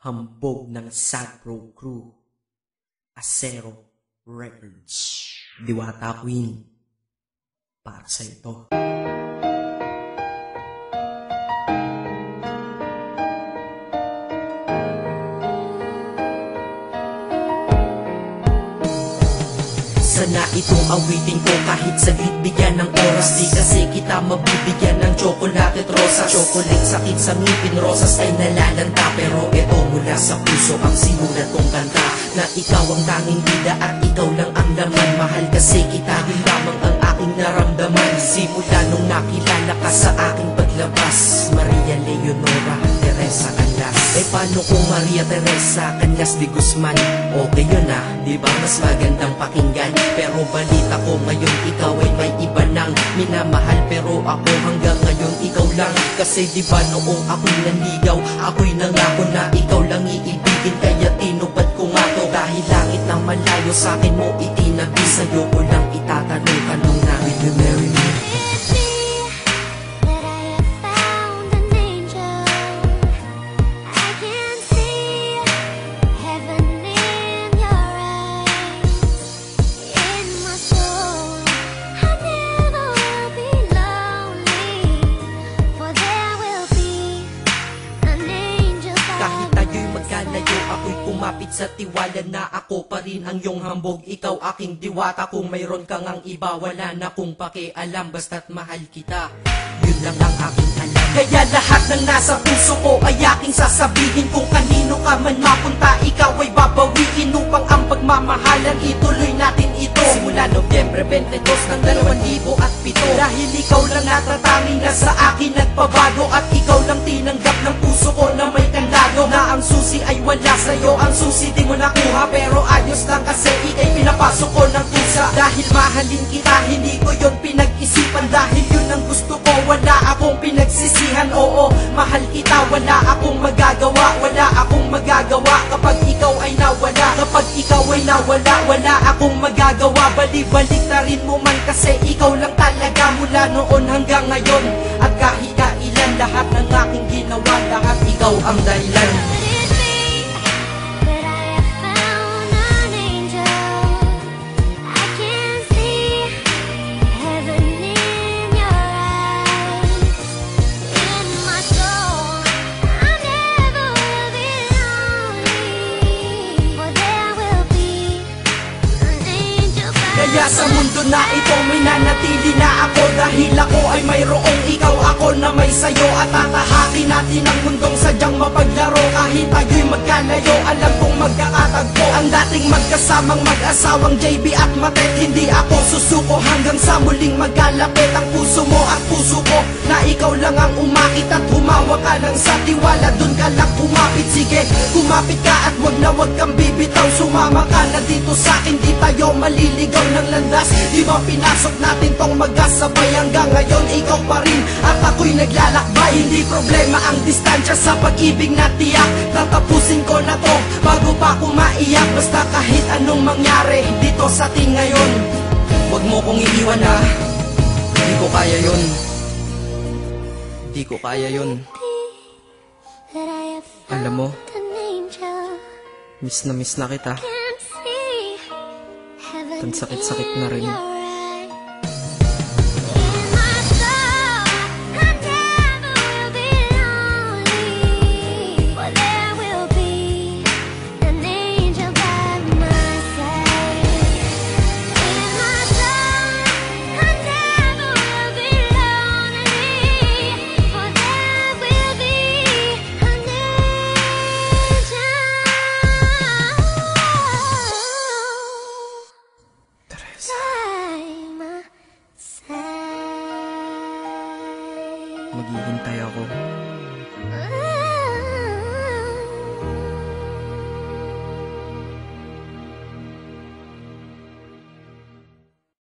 hambog ng Sagpro Crew, Acero Records, Diwata Queen, para sa ito. Sana itong awitin ko kahit saglit bigyan ng oras. Di kasi kita mabibigyan ng tsokolate at rosas. Chocolate sakit sa ngipin, rosas ay nalalanta. Pero eto mula sa puso ang sinulat kong kanta, na ikaw ang tanging bida at ikaw lang ang laman. Mahal kasi kita, yun lamang ang aking naramdaman. Simula nung nakilala ka sa aking paglabas, Maria Leonora Teresa Canlas. Eh paano kung Maria Teresa Canlas de Guzman? Okay yun ah, di ba mas magandang pakinggan? Pero balita ko ngayon ikaw ay may iba nang minamahal. Pero ako hanggang ngayon ikaw lang. Kasi di ba noong ako'y nanligaw, ako'y nangako na ikaw lang iibigin. Kaya tinupad ko nga to, dahil langit na malayo sa akin mo itinabi. Sa'yo ko lang itatanong kanong na, will you marry me? Kumapit sa tiwala na ako pa rin ang iyong hambog. Ikaw aking diwata, kung mayroon kang ang iba, wala na kung pakialam, basta't mahal kita, yun lang ang aking alam. Kaya lahat ng nasa puso ko ay aking sasabihin. Kung kanino ka man mapunta, ikaw ay babawiin, upang ang pagmamahalan ituloy natin ito. Simula Nobyembre 22 ng 2007, dahil ikaw lang natatanging na sa akin nagpabago. At ikaw lang tinanggap ng puso ko na may kandado, na ang susi ay wala sa'yo, ang susi di mo nakuha. Pero ayos lang kasi ikay pinapasok ko ng pusa. Dahil mahalin kita, hindi ko yon pinag-isipan. Dahil yun ang gusto ko, wala akong pinagsisihan. Oo, mahal kita, wala akong magagawa. Wala akong magagawa kapag ikaw ay nawala. Kapag ikaw ay nawala, wala akong magagawa. Bali-balik na rin mo man kasi ikaw lang talaga, mula noon hanggang ngayon. At kahit kailan, lahat ng aking ginawa, lahat ikaw ang dahilan. Kaya sa mundo na ito may nanatili na ako, dahil ako ay mayroong ikaw, ako na may sayo. At tatahakin natin ang mundong sadyang mapaglaro. Kahit tayo'y magkalayo, alam kong magkakatagpo. Ang dating magkasamang mag-asawang JB at Matet, hindi ako susuko hanggang sa muling magkalapit ang puso mo at puso ko, na ikaw lang ang umakit at humawak ka lang sa tiwala. Dun ka lang kumapit, sige kumapit ka at wag na wag kang bibitaw. Sumama ka na dito sa'kin, di tayo maliligaw ng landas. Di ba pinasok natin tong magkasabay, hanggang ngayon ikaw pa rin at ako'y naglalakbay. Hindi problema ang distansya sa pag-ibig na tiyak. Tatapusin ko na to bago pa ako maiyak. Basta kahit anong mangyari dito sa atin ngayon, wag mo kong iiwan ha. Di ko kaya yun, di ko kaya yun. Alam mo, miss na kita. Ang sakit-sakit na rin.